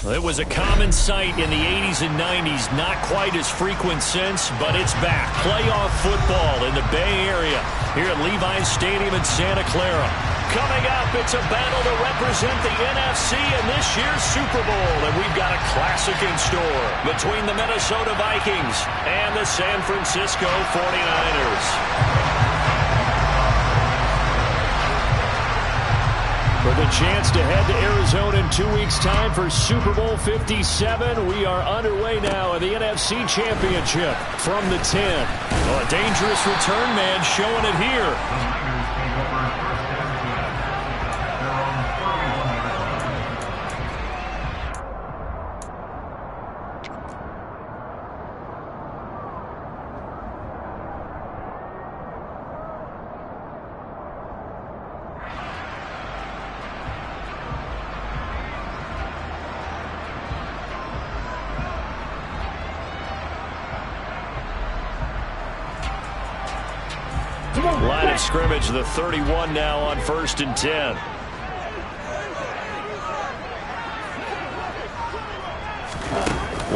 It was a common sight in the 80s and 90s, not quite as frequent since, but it's back. Playoff football in the Bay Area here at Levi's Stadium in Santa Clara. Coming up, it's a battle to represent the NFC in this year's Super Bowl, and we've got a classic in store between the Minnesota Vikings and the San Francisco 49ers. With a chance to head to Arizona in 2 weeks' time for Super Bowl 57, we are underway now in the NFC Championship from the 10. Well, a dangerous return man showing it here. Line of scrimmage, the 31 now on 1st and 10.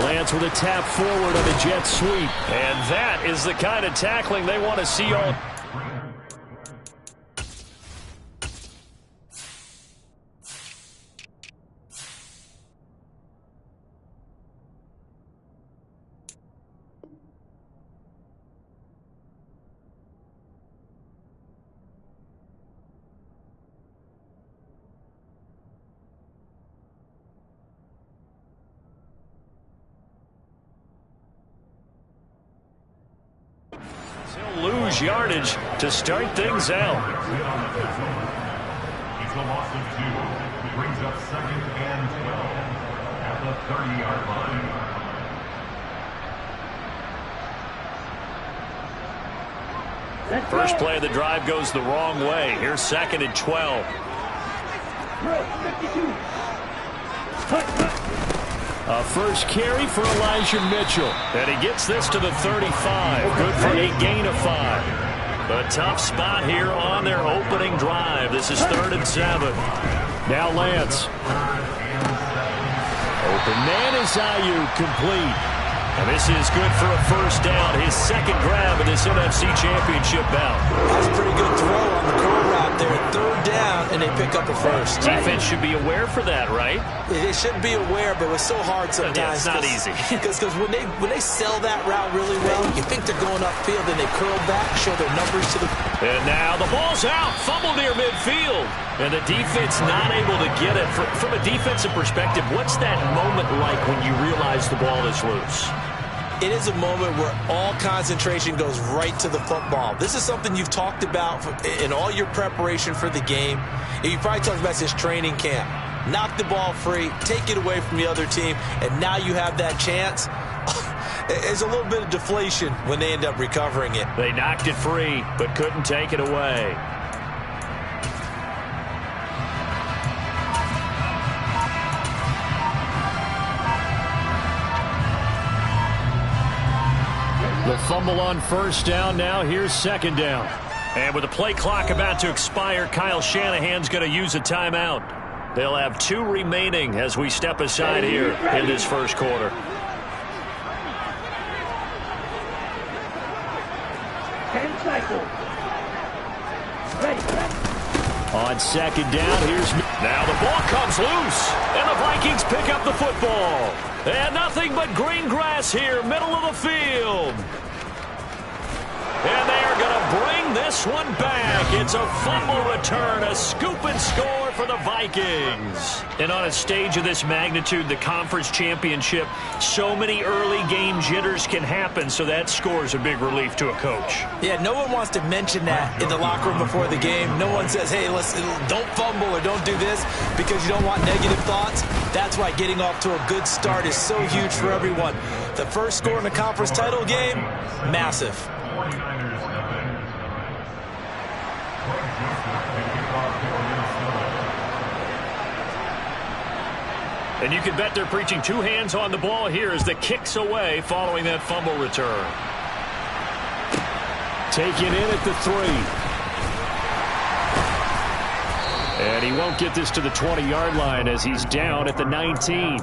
Lance with a tap forward on a jet sweep. And that is the kind of tackling they want to see all. He'll lose yardage to start things out. He's a loss of 2. He brings up 2nd and 12 at the 30-yard line. First play of the drive goes the wrong way. Here's 2nd and 12. A first carry for Elijah Mitchell. And he gets this to the 35. Good for a gain of 5. A tough spot here on their opening drive. This is 3rd and 7. Now Lance. Open man is Ayuk, complete. And this is good for a first down. His 2nd grab in this NFC Championship bout. That's a pretty good throw on the curl route there. 3rd down, and they pick up a first. Defense should be aware for that, right? They should be aware, but it's so hard sometimes. Yeah, it's not easy. Because when they sell that route really well, you think they're going upfield, and they curl back, show their numbers to the... And now the ball's out. Fumble near midfield. And the defense not able to get it. From a defensive perspective, what's that moment like when you realize the ball is loose? It is a moment where all concentration goes right to the football. This is something you've talked about in all your preparation for the game. And you probably talked about this training camp. Knock the ball free, take it away from the other team, and now you have that chance. There's a little bit of deflation when they end up recovering it. They knocked it free, but couldn't take it away. The fumble on first down. Now here's 2nd down. And with the play clock about to expire, Kyle Shanahan's going to use a timeout. They'll have 2 remaining as we step aside here in this first quarter. On 2nd down, here's... Now the ball comes loose, and the Vikings pick up the football. And nothing but green grass here, middle of the field. And they are going to bring this one back. It's a fumble return, a scoop and score for the Vikings. And on a stage of this magnitude, the conference championship, so many early game jitters can happen, so that scores a big relief to a coach. Yeah, no one wants to mention that in the locker room before the game. No one says, hey, listen, don't fumble or don't do this because you don't want negative thoughts. That's why getting off to a good start is so huge for everyone. The first score in the conference title game, massive. And you can bet they're preaching 2 hands on the ball here as the kick's away following that fumble return. Taken in at the 3. And he won't get this to the 20-yard line as he's down at the 19.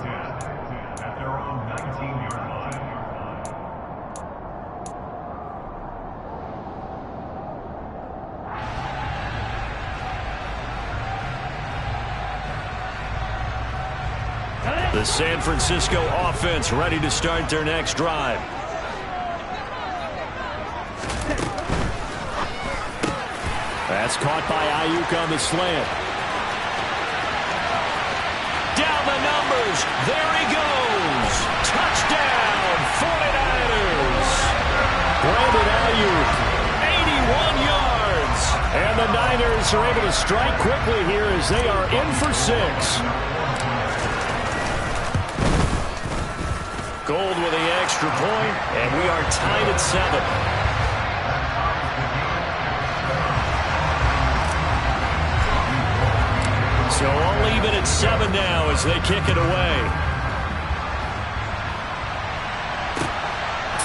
The San Francisco offense ready to start their next drive. That's caught by Ayuk on the slant. Down the numbers. There he goes. Touchdown, 49ers. Brandon Ayuk, 81 yards. And the Niners are able to strike quickly here as they are in for 6. Gold with the extra point, and we are tied at 7. So all even at 7 now as they kick it away.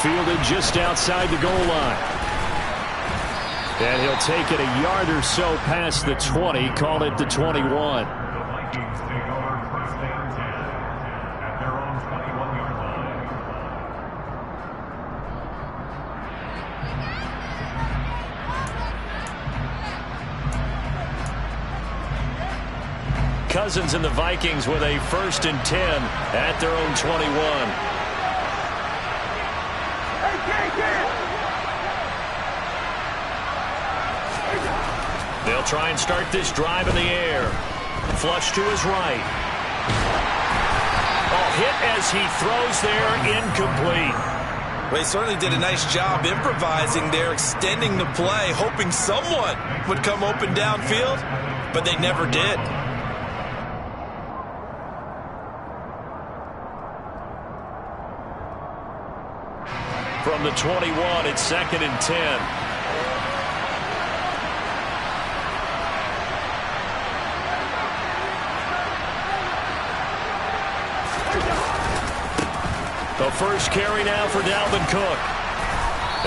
Fielded just outside the goal line. And he'll take it a yard or so past the 20, call it the 21. Cousins and the Vikings with a 1st and 10 at their own 21. They'll try and start this drive in the air. Flush to his right. Oh, hit as he throws there, incomplete. Well, he certainly did a nice job improvising there, extending the play, hoping someone would come open downfield, but they never did. From the 21, it's 2nd and 10. The first carry now for Dalvin Cook.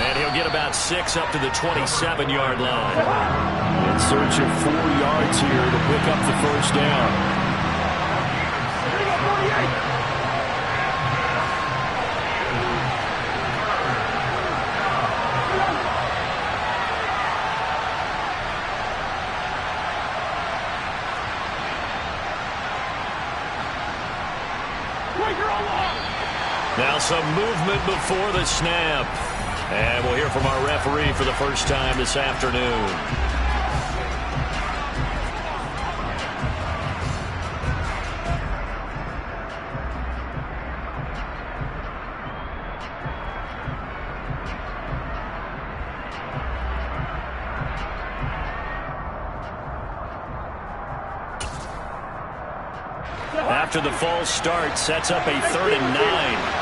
And he'll get about 6 up to the 27-yard line. In search of 4 yards here to pick up the first down. Now some movement before the snap. And we'll hear from our referee for the first time this afternoon. After the false start, sets up a 3rd and 9.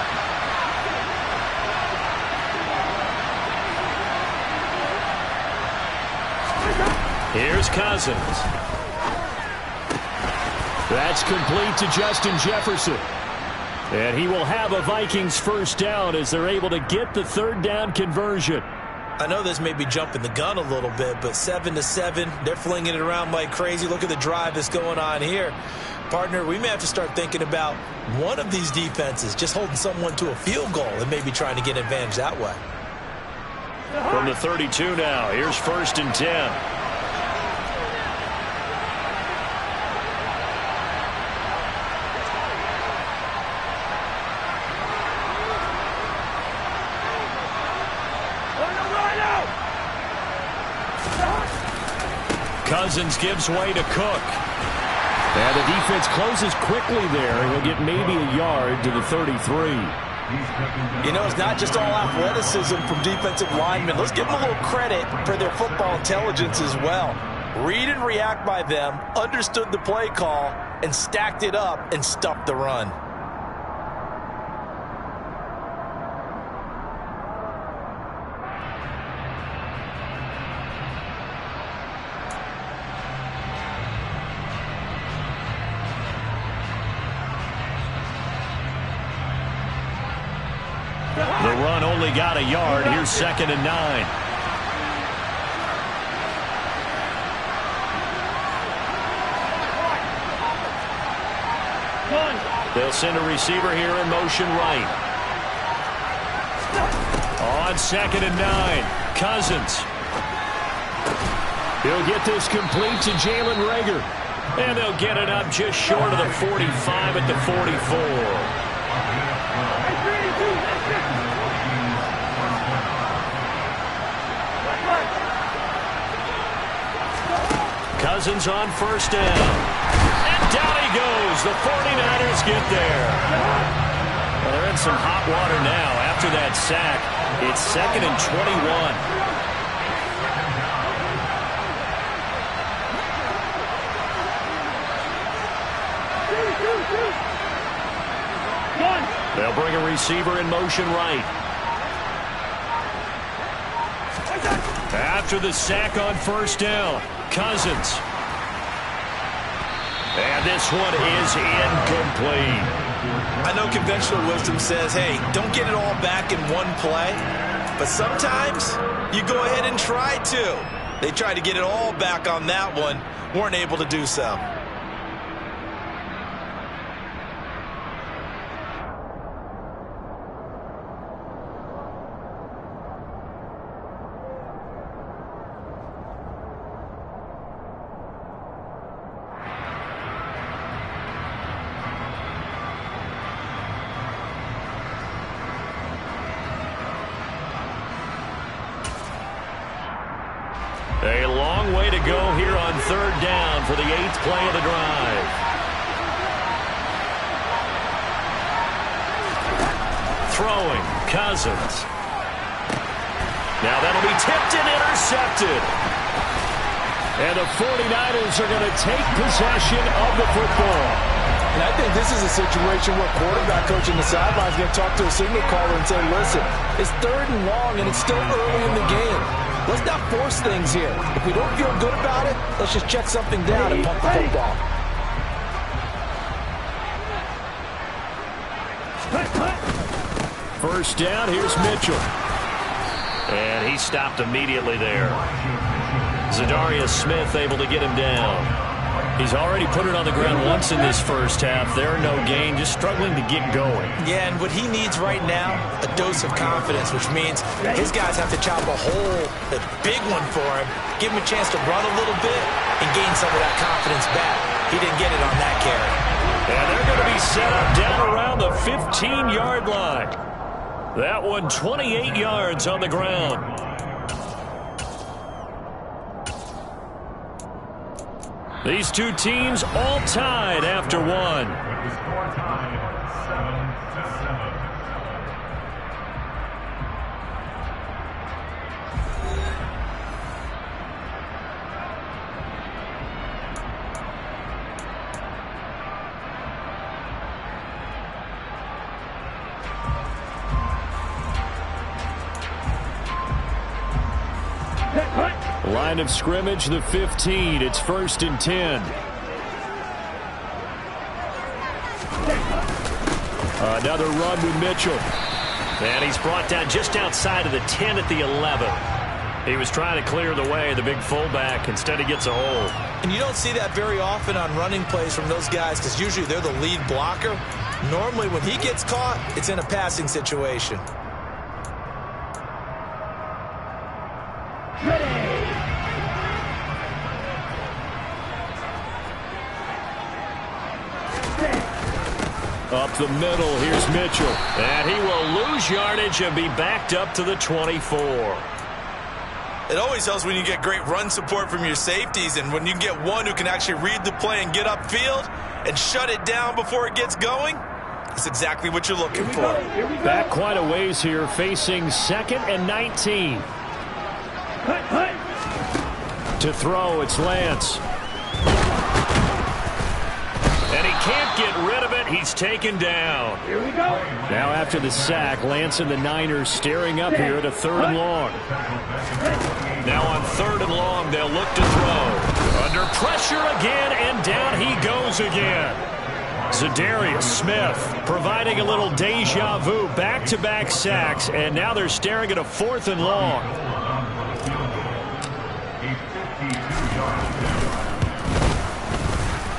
Here's Cousins. That's complete to Justin Jefferson. And he will have a Vikings first down as they're able to get the 3rd down conversion. I know this may be jumping the gun a little bit, but 7-7, they're flinging it around like crazy. Look at the drive that's going on here. Partner, we may have to start thinking about one of these defenses just holding someone to a field goal and maybe trying to get an advantage that way. From the 32 now, here's 1st and 10. Cousins gives way to Cook. And the defense closes quickly there. He'll get maybe a yard to the 33. You know, it's not just all athleticism from defensive linemen. Let's give them a little credit for their football intelligence as well. Read and react by them, understood the play call, and stacked it up and stuffed the run. The run only got a yard. Here's 2nd and 9. They'll send a receiver here in motion right. On 2nd and 9, Cousins. He'll get this complete to Jalen Reagor. And they'll get it up just short of the 45 at the 44. Cousins on first down. And down he goes. The 49ers get there. Well, they're in some hot water now after that sack. It's 2nd and 21. They'll bring a receiver in motion right. After the sack on first down, Cousins. And this one is incomplete. I know conventional wisdom says, hey, don't get it all back in one play. But sometimes you go ahead and try to. They tried to get it all back on that one. Weren't able to do so. A long way to go here on third down for the 8th play of the drive. Throwing, Cousins. Now that'll be tipped and intercepted. And the 49ers are going to take possession of the football. And I think this is a situation where quarterback coach in the sideline is going to talk to a signal caller and say, listen, it's 3rd and long and it's still early in the game. Let's not force things here. If we don't feel good about it, let's just check something down and punt the football. First down, here's Mitchell. And he stopped immediately there. Zadarius Smith able to get him down. He's already put it on the ground once in this first half. There, no gain, just struggling to get going. Yeah, and what he needs right now, a dose of confidence, which means his guys have to chop a hole, a big one for him, give him a chance to run a little bit, and gain some of that confidence back. He didn't get it on that carry. And they're going to be set up down around the 15-yard line. That one 28 yards on the ground. These two teams all tied after one. With the score tied 7-7. Line of scrimmage, the 15. It's 1st and 10. Another run with Mitchell. And he's brought down just outside of the 10 at the 11. He was trying to clear the way, the big fullback. Instead, he gets a hole. And you don't see that very often on running plays from those guys because usually they're the lead blocker. Normally, when he gets caught, it's in a passing situation. Up the middle, here's Mitchell. And he will lose yardage and be backed up to the 24. It always helps when you get great run support from your safeties, and when you get one who can actually read the play and get upfield and shut it down before it gets going, it's exactly what you're looking for. Back quite a ways here, facing 2nd and 19. To throw, it's Lance. And he can't get rid of it. He's taken down. Here we go. Now after the sack, Lance and the Niners staring up here at a 3rd and long. Now on 3rd and long, they'll look to throw. Under pressure again, and down he goes again. Zadarius Smith providing a little deja vu, back-to-back sacks, and now they're staring at a 4th and long.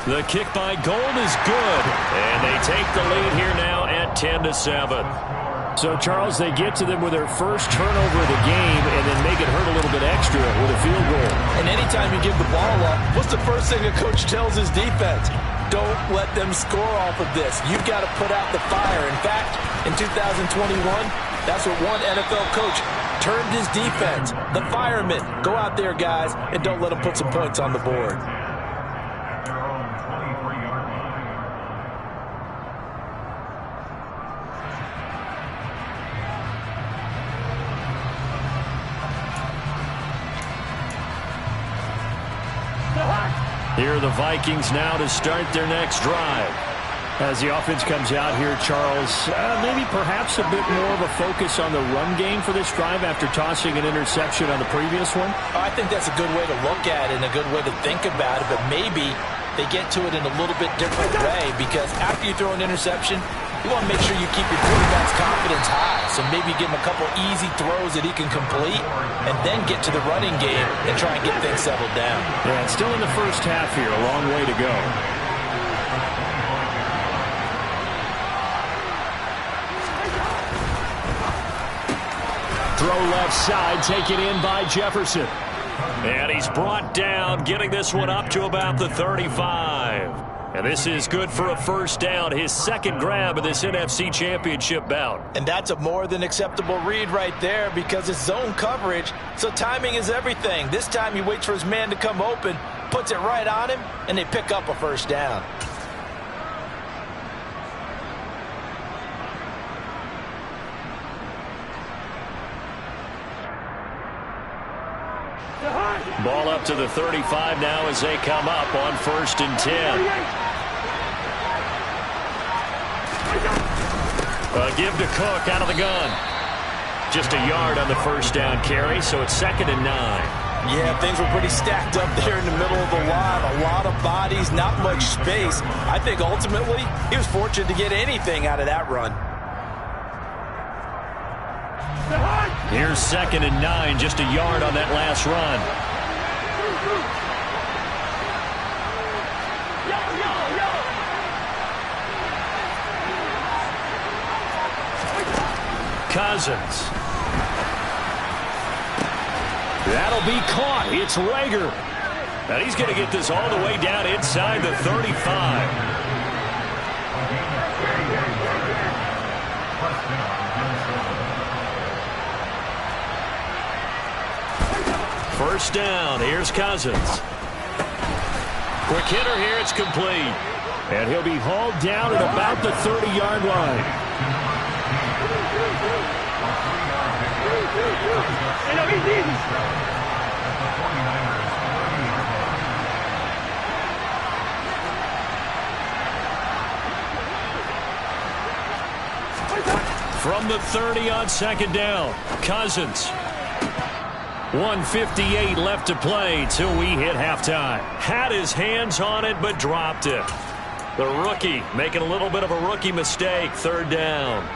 The kick by Gold is good, and they take the lead here now at 10-7. So, Charles, they get to them with their first turnover of the game and then make it hurt a little bit extra with a field goal. And anytime you give the ball up, what's the first thing a coach tells his defense? Don't let them score off of this. You've got to put out the fire. In fact, in 2021, that's what one NFL coach termed his defense. The firemen. Go out there, guys, and don't let them put some points on the board. Here are the Vikings now to start their next drive. As the offense comes out here, Charles, maybe perhaps a bit more of a focus on the run game for this drive after tossing an interception on the previous one? I think that's a good way to look at it and a good way to think about it, but maybe they get to it in a little bit different way, because after you throw an interception, you want to make sure you keep your quarterback's confidence high. So maybe give him a couple easy throws that he can complete and then get to the running game and try and get things settled down. Yeah, it's still in the first half here. A long way to go. Throw left side, taken in by Jefferson. And he's brought down, getting this one up to about the 35. And this is good for a first down, his second grab of this NFC Championship bout. And that's a more than acceptable read right there, because it's zone coverage, so timing is everything. This time he waits for his man to come open, puts it right on him, and they pick up a first down. Ball up to the 35 now as they come up on 1st and 10. Give to Cook out of the gun. Just a yard on the first down carry, so it's 2nd and 9. Yeah, things were pretty stacked up there in the middle of the line. A lot of bodies, not much space. I think ultimately he was fortunate to get anything out of that run. Here's 2nd and 9, just a yard on that last run. Cousins. That'll be caught. It's Rager. And he's going to get this all the way down inside the 35. First down. Here's Cousins. Quick hitter here. It's complete. And he'll be hauled down at about the 30-yard line. From the 30 on 2nd down, Cousins. 1:58 left to play till we hit halftime. Had his hands on it, but dropped it. The rookie making a little bit of a rookie mistake. 3rd down.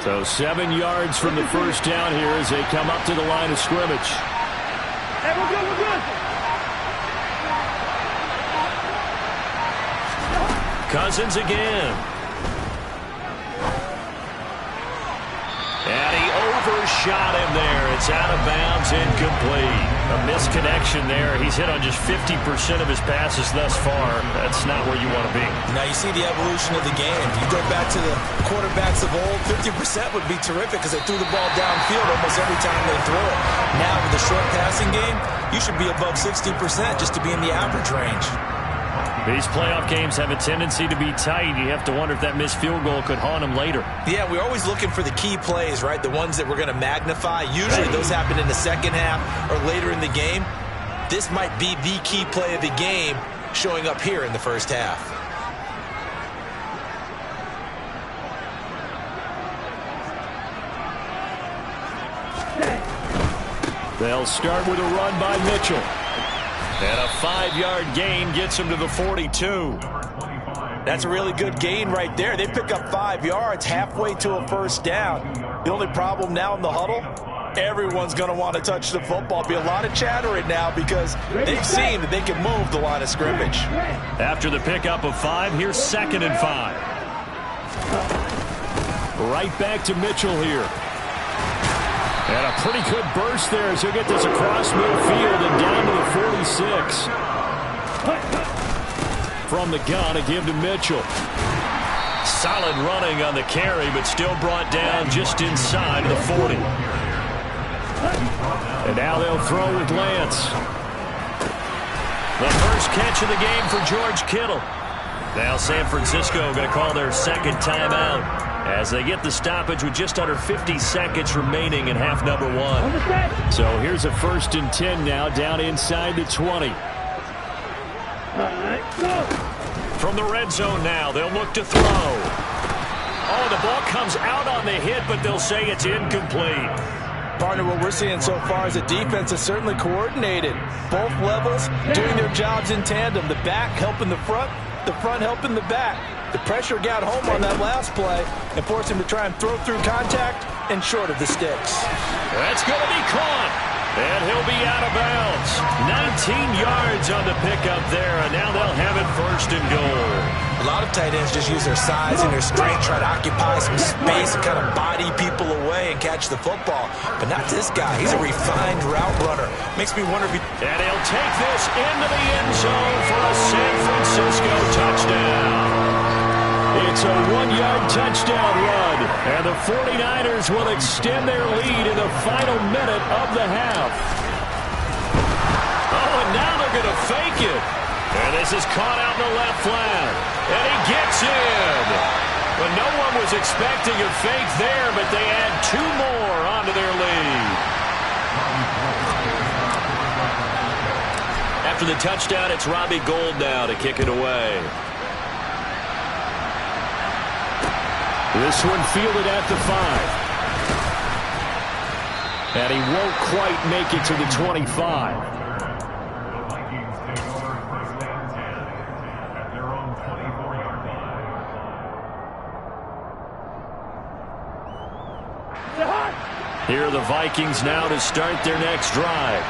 So 7 yards from the first down here as they come up to the line of scrimmage. Hey, we're good, we're good. Cousins again. And he overshot him there. It's out of bounds, incomplete. A misconnection there. He's hit on just 50% of his passes thus far. That's not where you want to be. Now you see the evolution of the game. You go back to the quarterbacks of old, 50% would be terrific because they threw the ball downfield almost every time they threw it. Now with the short passing game, you should be above 60% just to be in the average range. These playoff games have a tendency to be tight. You have to wonder if that missed field goal could haunt him later. Yeah, we're always looking for the key plays, right? The ones that we're going to magnify. Usually those happen in the second half or later in the game. This might be the key play of the game showing up here in the first half. They'll start with a run by Mitchell. And a 5-yard gain gets him to the 42. That's a really good gain right there. They pick up 5 yards halfway to a first down. The only problem now in the huddle, everyone's going to want to touch the football. Be a lot of chatter right now because they've seen that they can move the line of scrimmage. After the pickup of 5, here's 2nd and 5. Right back to Mitchell here. And a pretty good burst there as he'll get this across midfield and down to the 46. From the gun, a give to Mitchell. Solid running on the carry, but still brought down just inside of the 40. And now they'll throw with Lance. The first catch of the game for George Kittle. Now San Francisco going to call their second timeout as they get the stoppage with just under 50 seconds remaining in half number 1. So here's a 1st and 10 now down inside the 20. From the red zone now, they'll look to throw. Oh, the ball comes out on the hit, but they'll say it's incomplete. Partner, what we're seeing so far is the defense is certainly coordinated. Both levels doing their jobs in tandem. The back helping the front helping the back. The pressure got home on that last play and forced him to try and throw through contact and short of the sticks. That's going to be caught. And he'll be out of bounds. 19 yards on the pickup there, and now they'll have it 1st and goal. A lot of tight ends just use their size and their strength, try to occupy some space and kind of body people away and catch the football. But not this guy. He's a refined route runner. Makes me wonder if he... And he'll take this into the end zone for a San Francisco touchdown. It's a 1-yard touchdown run, and the 49ers will extend their lead in the final minute of the half. Oh, and now they're going to fake it. And this is caught out in the left flat. And he gets in. But no one was expecting a fake there, but they add 2 more onto their lead. After the touchdown, it's Robbie Gould now to kick it away. This one fielded at the 5. And he won't quite make it to the 25. The Vikings take over 1st and 10 at their own 24-yard line. Here are the Vikings now to start their next drive.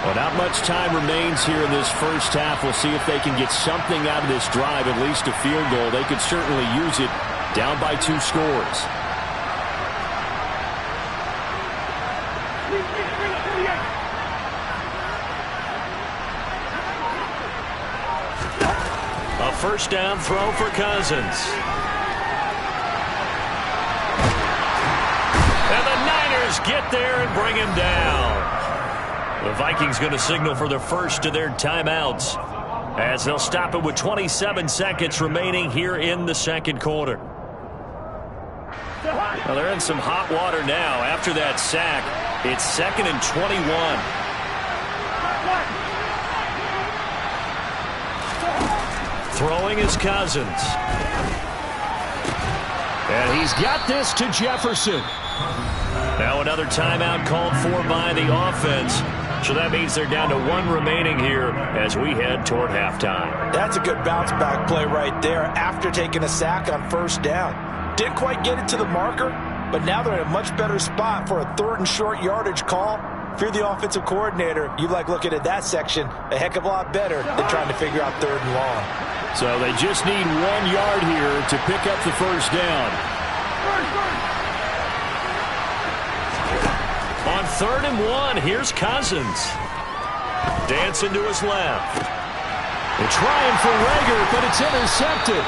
Well, not much time remains here in this first half. We'll see if they can get something out of this drive, at least a field goal. They could certainly use it. Down by 2 scores. A 1st down throw for Cousins. And the Niners get there and bring him down. The Vikings going to signal for the first of their timeouts as they'll stop it with 27 seconds remaining here in the second quarter. Well, they're in some hot water now. After that sack, it's 2nd and 21. Throwing is Cousins. And he's got this to Jefferson. Now another timeout called for by the offense. So that means they're down to 1 remaining here as we head toward halftime. That's a good bounce back play right there after taking a sack on 1st down. Didn't quite get it to the marker, but now they're in a much better spot for a 3rd and short yardage call. If you're the offensive coordinator, you like looking at that section a heck of a lot better than trying to figure out 3rd and long. So they just need 1 yard here to pick up the 1st down. On 3rd and 1, here's Cousins. Dancing to his left. They're trying for Rager, but it's intercepted.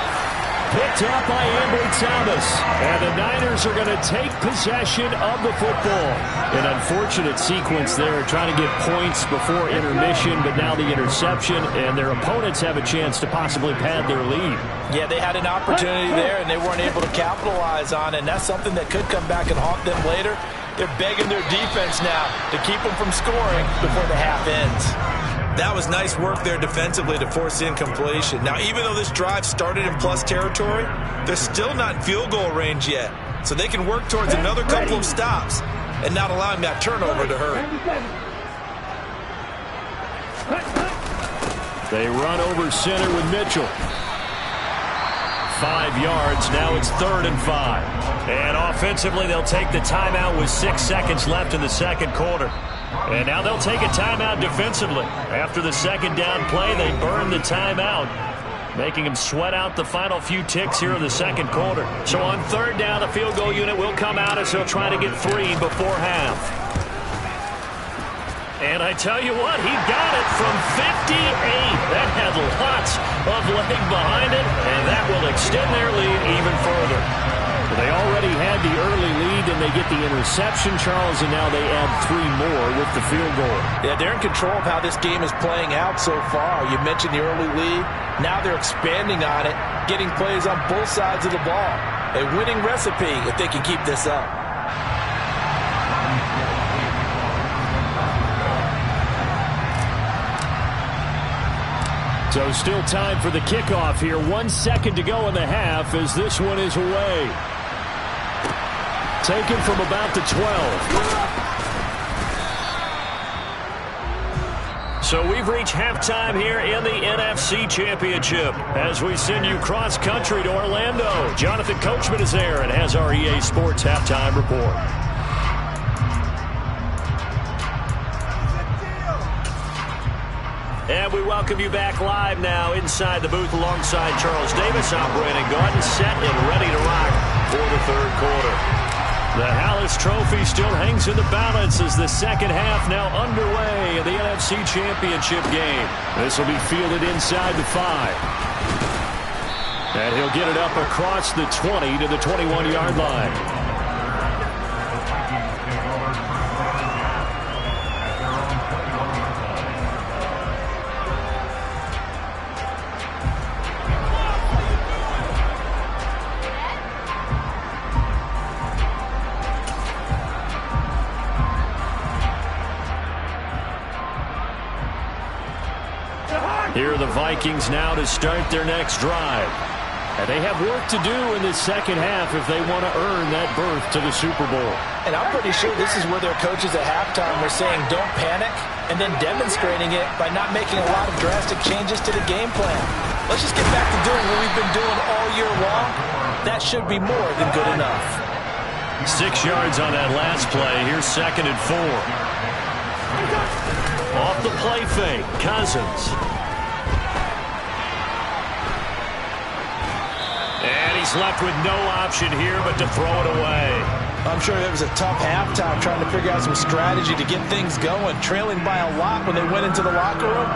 Picked up by Ambry Thomas. And the Niners are going to take possession of the football. An unfortunate sequence there, trying to get points before intermission, but now the interception, and their opponents have a chance to possibly pad their lead. Yeah, they had an opportunity there, and they weren't able to capitalize on it, and that's something that could come back and haunt them later. They're begging their defense now to keep them from scoring before the half ends. That was nice work there defensively to force incompletion. Now, even though this drive started in plus territory, they're still not in field goal range yet. So they can work towards another couple of stops and not allowing that turnover to hurt. They run over center with Mitchell. 5 yards. Now it's 3rd and 5. And offensively, they'll take the timeout with 6 seconds left in the second quarter. And now they'll take a timeout defensively. After the second down play, they burn the timeout, making them sweat out the final few ticks here in the second quarter. So on 3rd down, the field goal unit will come out as they'll try to get 3 before half. And I tell you what, he got it from 58. That had lots of leg behind it, and that will extend their lead even further. They already had the early lead, and they get the interception, Charles, and now they add 3 more with the field goal. Yeah, they're in control of how this game is playing out so far. You mentioned the early lead. Now they're expanding on it, getting plays on both sides of the ball. A winning recipe if they can keep this up. So still time for the kickoff here. 1 second to go in the half as this one is away. Taken from about the 12. So we've reached halftime here in the NFC Championship as we send you cross-country to Orlando. Jonathan Coachman is there and has our EA Sports halftime report. And we welcome you back live now inside the booth alongside Charles Davis. I'm Brandon Gaudin, set and ready to rock for the third quarter. The Hallis Trophy still hangs in the balance as the second half now underway in the NFC Championship game. This will be fielded inside the 5. And he'll get it up across the 20 to the 21-yard line. Here are the Vikings now to start their next drive. And they have work to do in the second half if they want to earn that berth to the Super Bowl. And I'm pretty sure this is where their coaches at halftime were saying don't panic, and then demonstrating it by not making a lot of drastic changes to the game plan. Let's just get back to doing what we've been doing all year long. That should be more than good enough. 6 yards on that last play. Here's 2nd and 4. Off the play fake, Cousins. And he's left with no option here but to throw it away. I'm sure it was a tough halftime trying to figure out some strategy to get things going, trailing by a lot when they went into the locker room.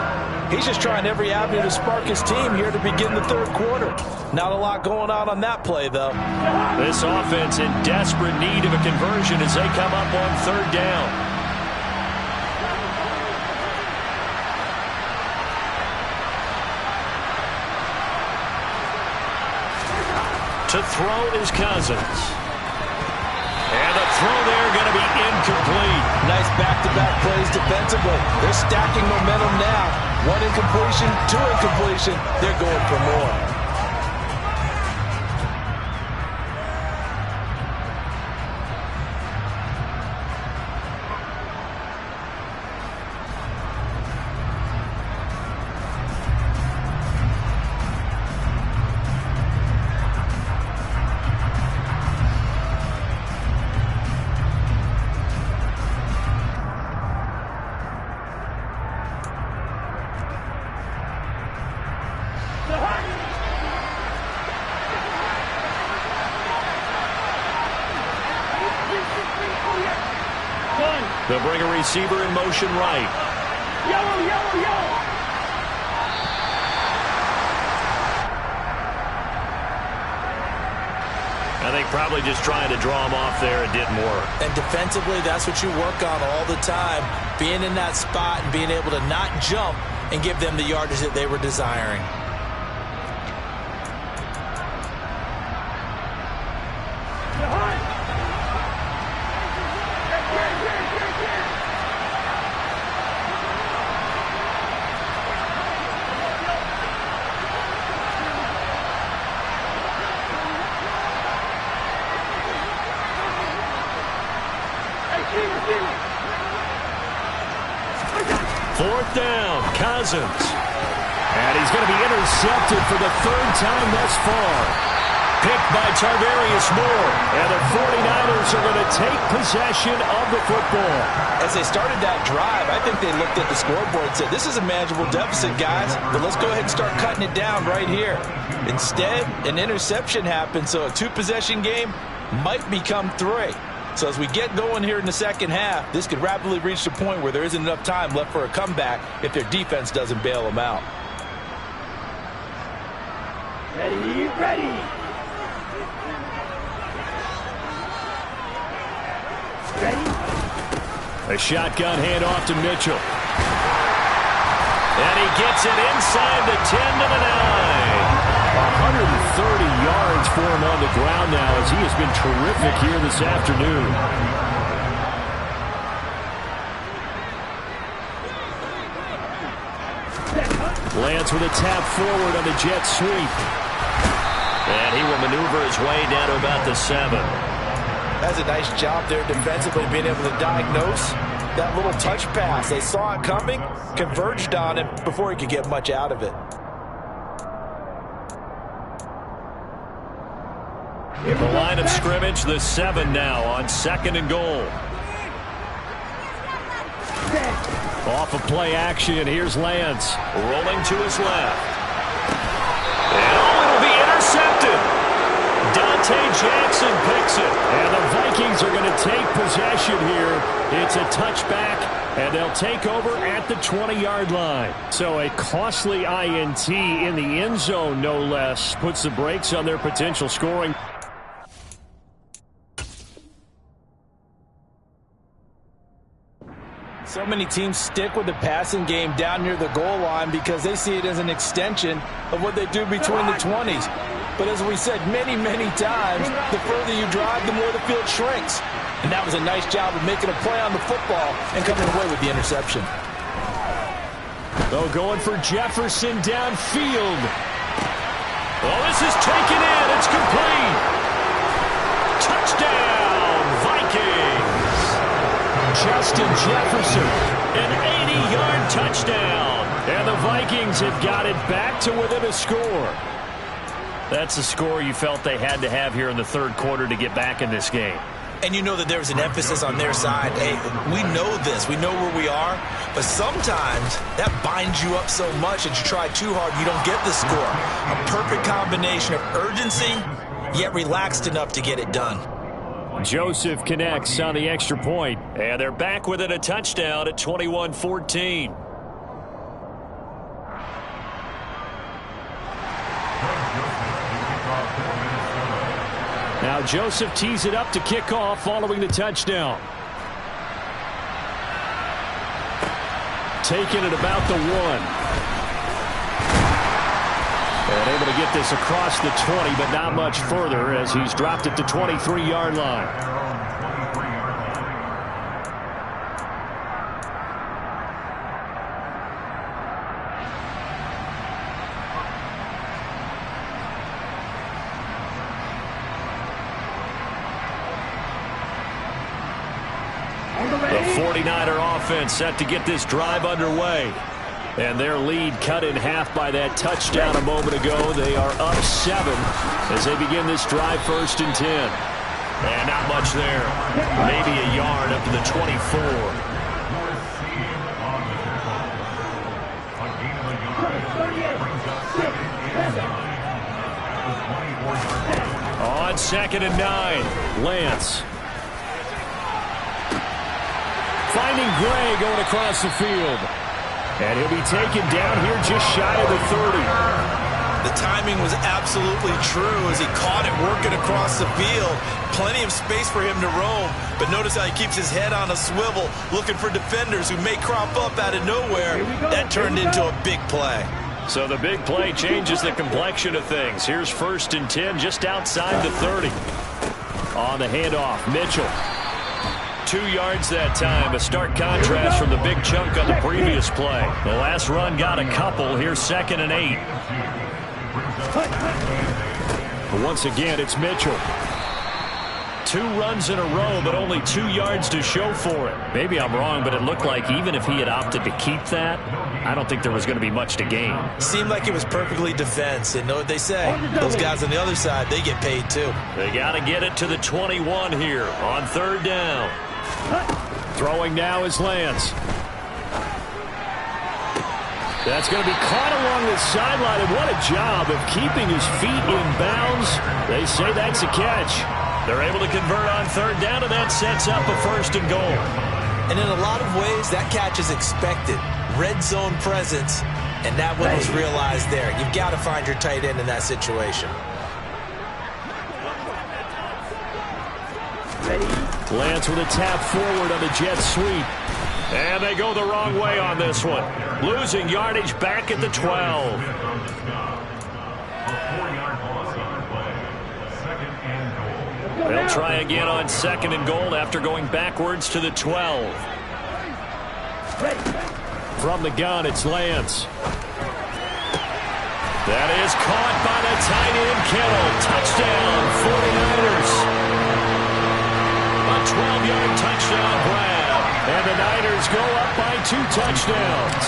He's just trying every avenue to spark his team here to begin the third quarter. Not a lot going on that play, though. This offense in desperate need of a conversion as they come up on 3rd down. To throw is Cousins. And the throw there going to be incomplete. Nice back-to-back plays defensively. They're stacking momentum now. 1 incompletion, 2 incompletion. They're going for more. They'll bring a receiver in motion right. Yellow, yellow, yellow. I think probably just trying to draw him off there. It didn't work. And defensively, that's what you work on all the time. Being in that spot and being able to not jump and give them the yardage that they were desiring. Fourth down, Cousins. And he's going to be intercepted for the third time thus far. Picked by Tarvarius Moore. And the 49ers are going to take possession of the football. As they started that drive, I think they looked at the scoreboard and said, this is a manageable deficit, guys, but let's go ahead and start cutting it down right here. Instead, an interception happened, so a two-possession game might become three. So as we get going here in the second half, this could rapidly reach the point where there isn't enough time left for a comeback if their defense doesn't bail them out. Ready, ready. Ready? A shotgun handoff to Mitchell. And he gets it inside the 10 to the 9. 130 yards for him on the ground now as he has been terrific here this afternoon. Lance with a tap forward on the jet sweep. And he will maneuver his way down to about the 7. That's a nice job there defensively, being able to diagnose that little touch pass. They saw it coming, converged on it before he could get much out of it. The line of scrimmage, the 7 now on 2nd and goal. Off of play action, here's Lance. Rolling to his left. And it'll be intercepted. Dante Jackson picks it. And the Vikings are going to take possession here. It's a touchback, and they'll take over at the 20-yard line. So a costly INT in the end zone, no less, puts the brakes on their potential scoring. So many teams stick with the passing game down near the goal line because they see it as an extension of what they do between the 20s. But as we said many, many times, the further you drive, the more the field shrinks. And that was a nice job of making a play on the football and coming away with the interception. Oh, going for Jefferson downfield. Oh, this is taken in. It's complete. Touchdown, Vikings. Justin Jefferson, an 80-yard touchdown. And the Vikings have got it back to within a score. That's the score you felt they had to have here in the third quarter to get back in this game. And you know that there's an emphasis on their side. Hey, we know this. We know where we are. But sometimes that binds you up so much that you try too hard, you don't get the score. A perfect combination of urgency, yet relaxed enough to get it done. Joseph connects on the extra point. And they're back within a touchdown at 21-14. Now Joseph tees it up to kick off following the touchdown. Taking it about the 1. And able to get this across the 20, but not much further as he's dropped it to 23-yard line. The 49er offense set to get this drive underway. And their lead cut in half by that touchdown a moment ago. They are up 7 as they begin this drive 1st and 10. And not much there. Maybe a yard up to the 24. On 2nd and 9, Lance. Finding Gray going across the field. And he'll be taken down here just shy of the 30. The timing was absolutely true as he caught it working across the field. Plenty of space for him to roam. But notice how he keeps his head on a swivel, looking for defenders who may crop up out of nowhere. That turned into a big play. So the big play changes the complexion of things. Here's 1st and 10 just outside the 30. On the handoff, Mitchell. 2 yards that time, a stark contrast from the big chunk on the previous play. The last run got a couple. Here's 2nd and 8. But once again, it's Mitchell. 2 runs in a row, but only 2 yards to show for it. Maybe I'm wrong, but it looked like even if he had opted to keep that, I don't think there was going to be much to gain. Seemed like it was perfectly defense. And know what they say? Those guys on the other side, they get paid too. They got to get it to the 21 here on 3rd down. Throwing now is Lance. That's going to be caught along the sideline, and what a job of keeping his feet in bounds. They say that's a catch. They're able to convert on 3rd down, and that sets up a 1st and goal. And in a lot of ways, that catch is expected. Red zone presence, and that one was realized there. You've got to find your tight end in that situation. Lance with a tap forward on the jet sweep. And they go the wrong way on this one. Losing yardage back at the 12. They'll try again on 2nd and goal after going backwards to the 12. From the gun, it's Lance. That is caught by the tight end, Kittle. Touchdown, 49ers. A 12-yard touchdown grab. And the Niners go up by 2 touchdowns.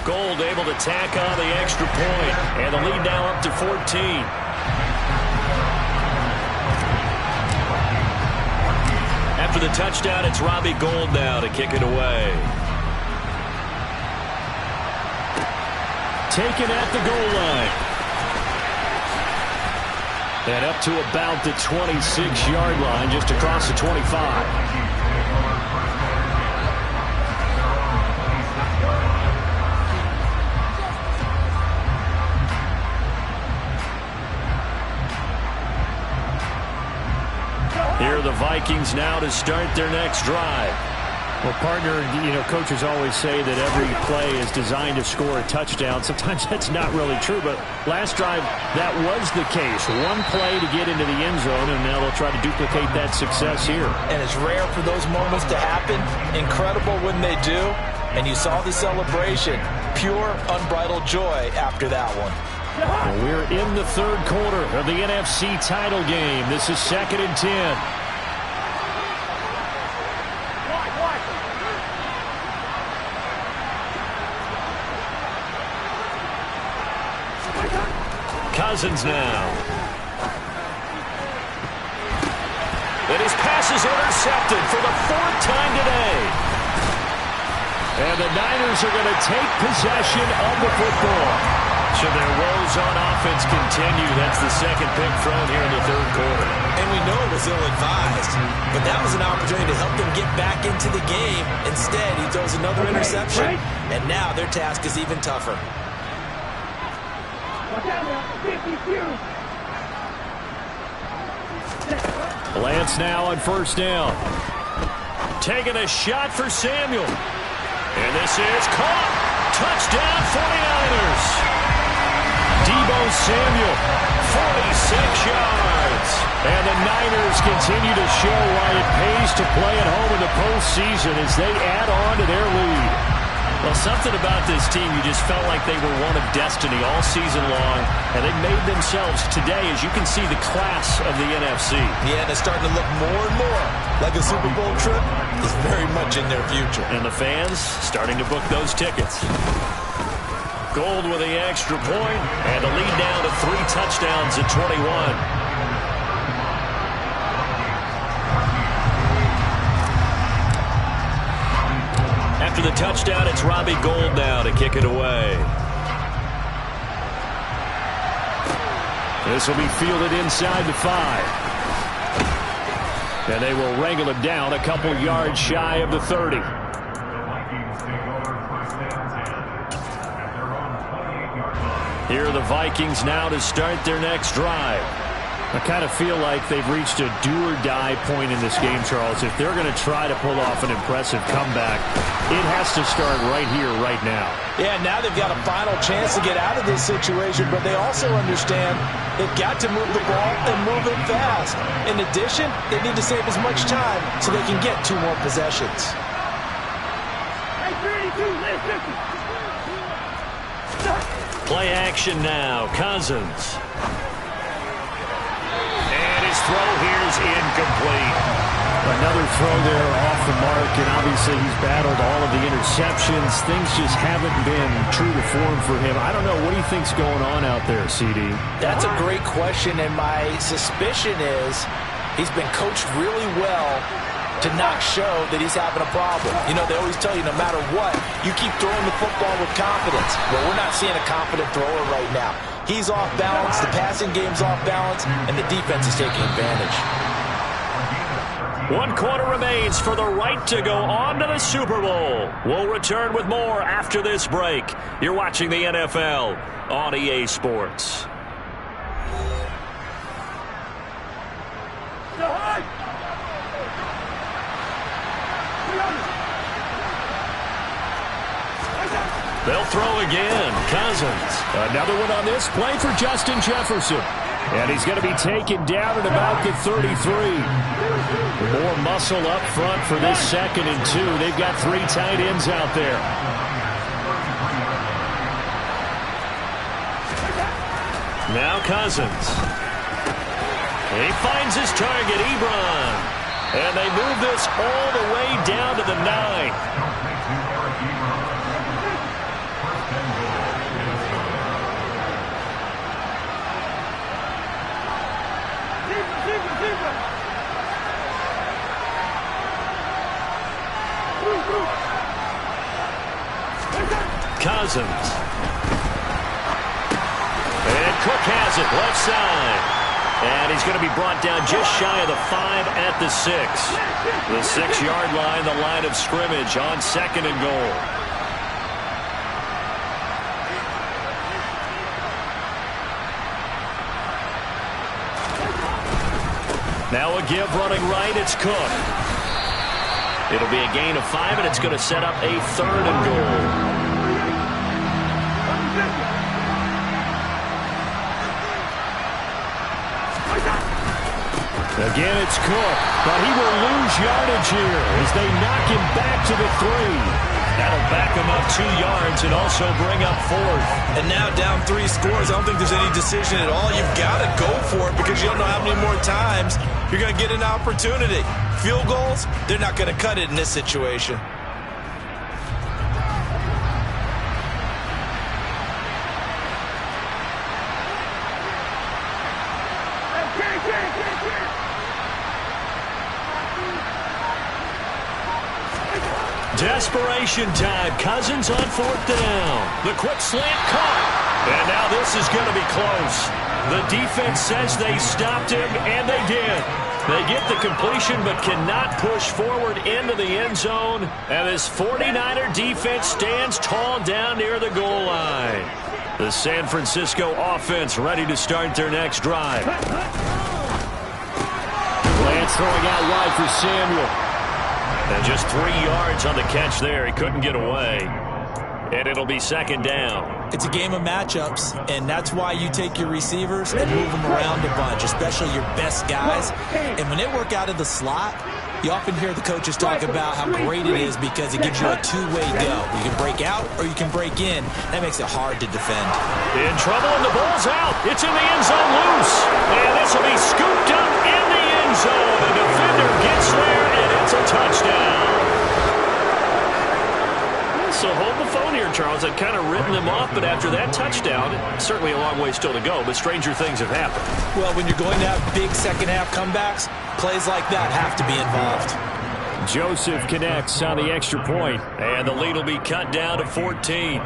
Gold able to tack on the extra point. And the lead now up to 14. After the touchdown, it's Robbie Gould now to kick it away. Taken at the goal line. And up to about the 26-yard line, just across the 25. Here are the Vikings now to start their next drive. Well, partner, coaches always say that every play is designed to score a touchdown. Sometimes that's not really true, but last drive, that was the case. One play to get into the end zone, and now they'll try to duplicate that success here. And it's rare for those moments to happen. Incredible when they do. And you saw the celebration. Pure, unbridled joy after that one. Well, we're in the 3rd quarter of the NFC title game. This is 2nd and 10. Cousins now. And his pass is intercepted for the 4th time today. And the Niners are going to take possession of the football. So their woes on offense continue. That's the 2nd pick thrown here in the 3rd quarter. And we know it was ill-advised, but that was an opportunity to help them get back into the game. Instead, he throws another interception, and now their task is even tougher. Lance now on 1st down. Taking a shot for Samuel. And this is caught. Touchdown 49ers. Deebo Samuel, 46 yards. And the Niners continue to show why it pays to play at home in the postseason as they add on to their lead. Well, something about this team, you just felt like they were one of destiny all season long, and they made themselves today, as you can see, the class of the NFC. Yeah, and it's starting to look more and more like a Super Bowl trip is very much in their future. And the fans starting to book those tickets. Gold with the extra point, and the lead down to 3 touchdowns at 21. After the touchdown, it's Robbie Gould now to kick it away. This will be fielded inside the 5. And they will wrangle it down a couple yards shy of the 30. Here are the Vikings now to start their next drive. I kind of feel like they've reached a do-or-die point in this game, Charles. If they're going to try to pull off an impressive comeback, it has to start right here, right now. Yeah, now they've got a final chance to get out of this situation, but they also understand they've got to move the ball and move it fast. In addition, they need to save as much time so they can get 2 more possessions. Play action now. Cousins. throw here's incomplete. Another throw there off the mark, and obviously he's battled all of the interceptions. Things just haven't been true to form for him. I don't know. What do you think's going on out there, CD? That's a great question, and my suspicion is he's been coached really well to not show that he's having a problem. You know, they always tell you no matter what, you keep throwing the football with confidence. Well, we're not seeing a confident thrower right now. He's off balance, the passing game's off balance, and the defense is taking advantage. 1 quarter remains for the right to go on to the Super Bowl. We'll return with more after this break. You're watching the NFL on EA Sports. They'll throw again. Cousins. Another one on this play for Justin Jefferson. And he's going to be taken down at about the 33. More muscle up front for this 2nd and 2. They've got 3 tight ends out there. Now Cousins. He finds his target, Ebron. And they move this all the way down to the 9. Cousins. And Cook has it left side. And he's going to be brought down just shy of the 5 at the 6. The 6-yard line, the line of scrimmage on 2nd and goal. Now a give running right, it's Cook. It'll be a gain of 5, and it's going to set up a 3rd and goal. Again, it's Cook, but he will lose yardage here as they knock him back to the 3. That'll back him up 2 yards and also bring up 4th. And now down 3 scores. I don't think there's any decision at all. You've got to go for it because you don't know how many more times you're going to get an opportunity. Field goals, they're not going to cut it in this situation. Desperation time. Cousins on 4th down. The quick slant caught. And now this is going to be close. The defense says they stopped him, and they did. They get the completion but cannot push forward into the end zone. And this 49er defense stands tall down near the goal line. The San Francisco offense ready to start their next drive. Lance throwing out wide for Samuel. And just 3 yards on the catch there. He couldn't get away. And it'll be 2nd down. It's a game of matchups, and that's why you take your receivers and move them around a bunch, especially your best guys. And when they work out of the slot, you often hear the coaches talk about how great it is because it gives you a two-way go. You can break out or you can break in. That makes it hard to defend. In trouble, and the ball's out. It's in the end zone loose. And this will be scooped up in the end zone. The defender gets there, and it's a touchdown. So hold the phone here, Charles. I've kind of written them off, but after that touchdown, certainly a long way still to go, but stranger things have happened. Well, when you're going to have big second-half comebacks, plays like that have to be involved. Joseph connects on the extra point. And the lead will be cut down to 14.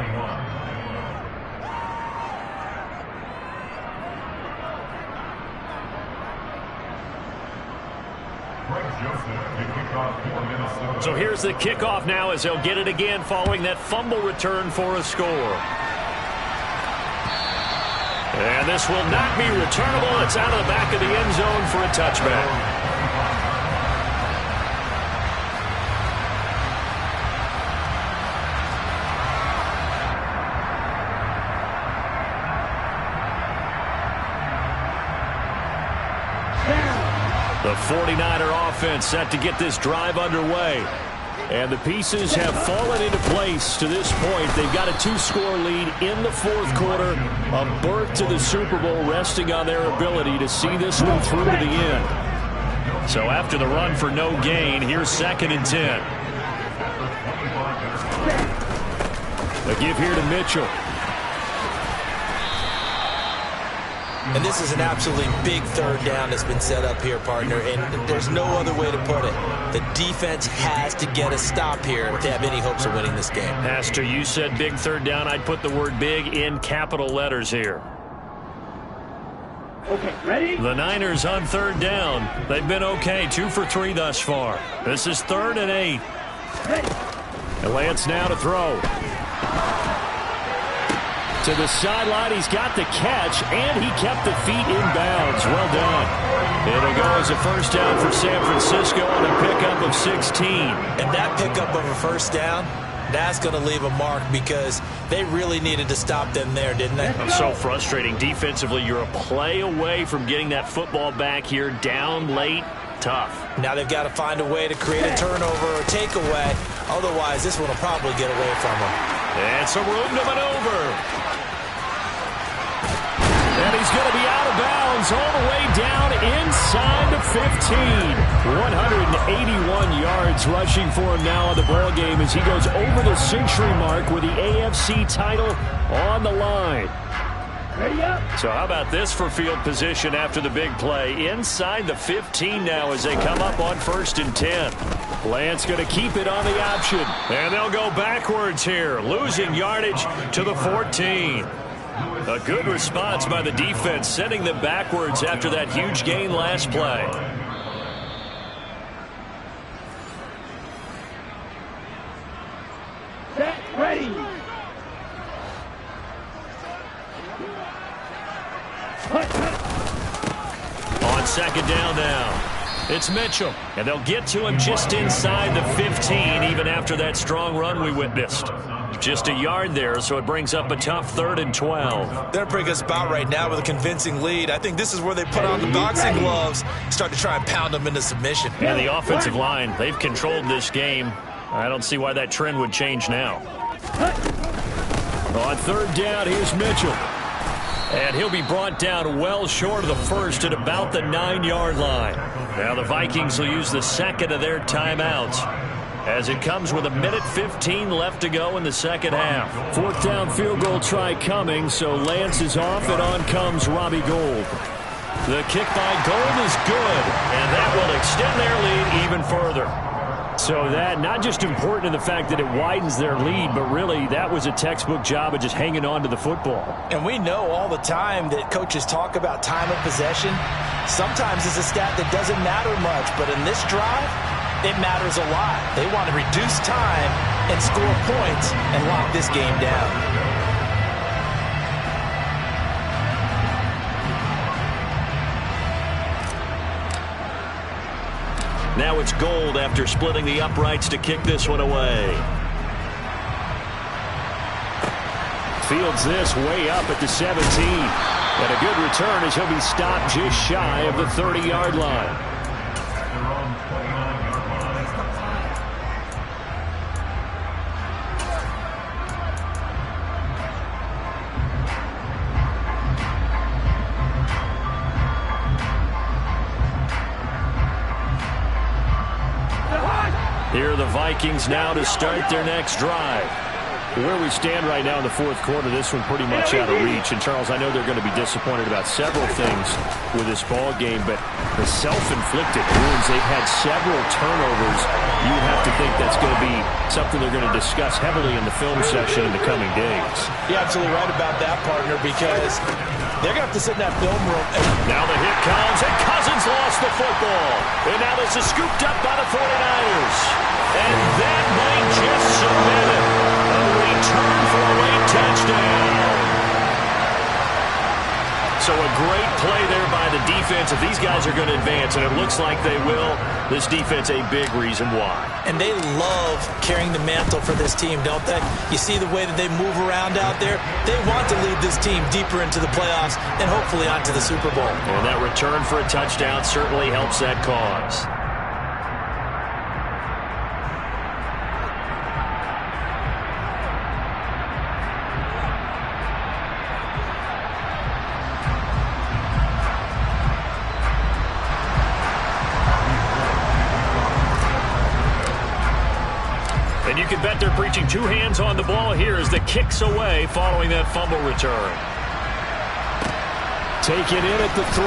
So here's the kickoff now as they'll get it again following that fumble return for a score. And this will not be returnable. It's out of the back of the end zone for a touchback. The 49er offense set to get this drive underway. And the pieces have fallen into place to this point. They've got a 2-score lead in the fourth quarter. A berth to the Super Bowl resting on their ability to see this one through to the end. So after the run for no gain, here's 2nd and 10. A give here to Mitchell. And this is an absolutely big 3rd down that's been set up here, partner, and there's no other way to put it. The defense has to get a stop here to have any hopes of winning this game. Pastor, you said big 3rd down. I'd put the word big in capital letters here. Okay, ready? The Niners on 3rd down. They've been okay, 2 for 3 thus far. This is 3rd and 8. Ready. And Lance now to throw. To the sideline, he's got the catch, and he kept the feet in bounds. Well done. It'll go as a 1st down for San Francisco on a pickup of 16. And that pickup of a 1st down, that's going to leave a mark because they really needed to stop them there, didn't they? So frustrating. Defensively, you're a play away from getting that football back here down late. Tough. Now they've got to find a way to create a turnover or takeaway. Otherwise, this one will probably get away from them. And some room to maneuver. And he's going to be out of bounds all the way down inside the 15. 181 yards rushing for him now on the ball game as he goes over the century mark with the AFC title on the line. Ready up. So how about this for field position after the big play? Inside the 15 now as they come up on 1st and 10. Lance going to keep it on the option. And they'll go backwards here, losing yardage to the 14. A good response by the defense, sending them backwards after that huge gain last play. Set. Ready. On 2nd down now. It's Mitchell, and they'll get to him just inside the 15, even after that strong run we witnessed. Just a yard there, so it brings up a tough 3rd and 12. They're bring us about right now with a convincing lead. I think this is where they put on the boxing gloves, start to try and pound them into submission. And the offensive line, they've controlled this game. I don't see why that trend would change now. On 3rd down, here's Mitchell. And he'll be brought down well short of the 1st at about the 9-yard line. Now the Vikings will use the 2nd of their timeouts as it comes with 1:15 left to go in the 2nd half. 4th down field goal try coming, so Lance is off, and on comes Robbie Gould. The kick by Gould is good, and that will extend their lead even further. So that, not just important in the fact that it widens their lead, but really that was a textbook job of just hanging on to the football. And we know all the time that coaches talk about time of possession. Sometimes it's a stat that doesn't matter much, but in this drive, it matters a lot. They want to reduce time and score points and lock this game down. Now it's Gould after splitting the uprights to kick this one away. Fields this way up at the 17. And a good return as he'll be stopped just shy of the 30-yard line. Here are the Vikings now to start their next drive. Where we stand right now in the 4th quarter, this one pretty much out of reach. And, Charles, I know they're going to be disappointed about several things with this ball game, but the self-inflicted wounds, they've had several turnovers. You would have to think that's going to be something they're going to discuss heavily in the film session in the coming days. You're absolutely right about that, partner, because they're going to have to sit in that film room. Now the hit comes, and Cousins lost the football. And now this is scooped up by the 49ers. And that might just submit it. A return for a late touchdown. So a great play there by the defense. If these guys are going to advance, and it looks like they will, this defense a big reason why. And they love carrying the mantle for this team, don't they? You see the way that they move around out there? They want to lead this team deeper into the playoffs and hopefully onto the Super Bowl. And that return for a touchdown certainly helps that cause. And you can bet they're preaching two hands on the ball here as the kick's away following that fumble return. Take it in at the 3.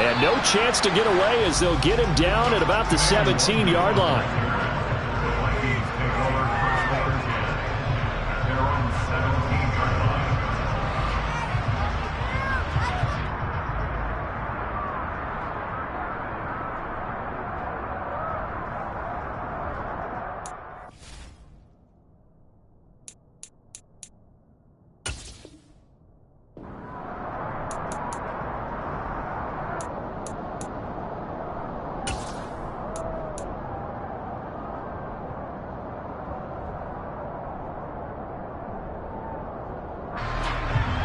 And no chance to get away as they'll get him down at about the 17-yard line.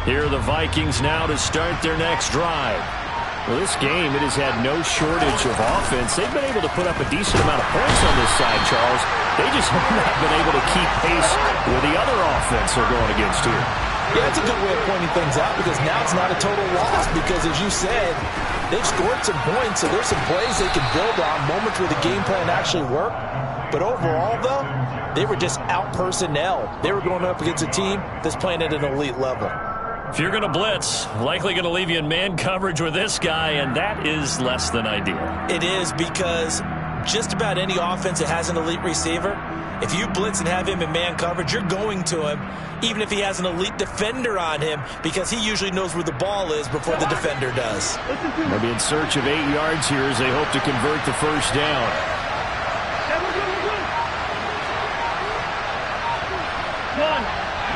Here are the Vikings now to start their next drive. Well, this game, it has had no shortage of offense. They've been able to put up a decent amount of points on this side, Charles. They just have not been able to keep pace with the other offense they're going against here. Yeah, that's a good way of pointing things out because now it's not a total loss because, as you said, they've scored some points, so there's some plays they can build on, moments where the game plan actually worked. But overall, though, they were just out-personnel. They were going up against a team that's playing at an elite level. If you're going to blitz, likely going to leave you in man coverage with this guy, and that is less than ideal. It is because just about any offense that has an elite receiver, if you blitz and have him in man coverage, you're going to him, even if he has an elite defender on him, because he usually knows where the ball is before the defender does. They'll be in search of 8 yards here as they hope to convert the first down.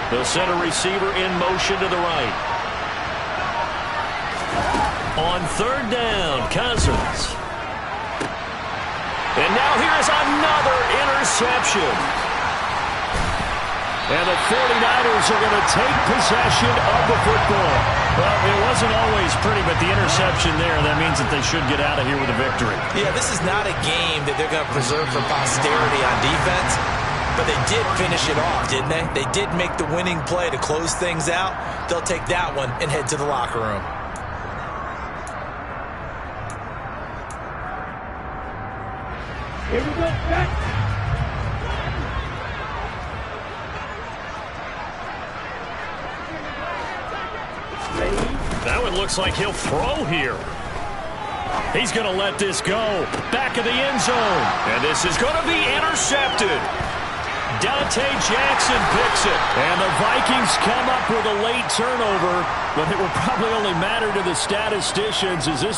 They'll send a receiver in motion to the right. On third down, Cousins. And now here's another interception. And the 49ers are going to take possession of the football. Well, it wasn't always pretty, but the interception there, that means that they should get out of here with a victory. Yeah, this is not a game that they're going to preserve for posterity on defense. But they did finish it off, didn't they? They did make the winning play to close things out. They'll take that one and head to the locker room. Here we go, back. That one looks like he'll throw here. He's going to let this go. Back of the end zone. And this is going to be intercepted. Dante Jackson picks it. And the Vikings come up with a late turnover, but it will probably only matter to the statisticians as this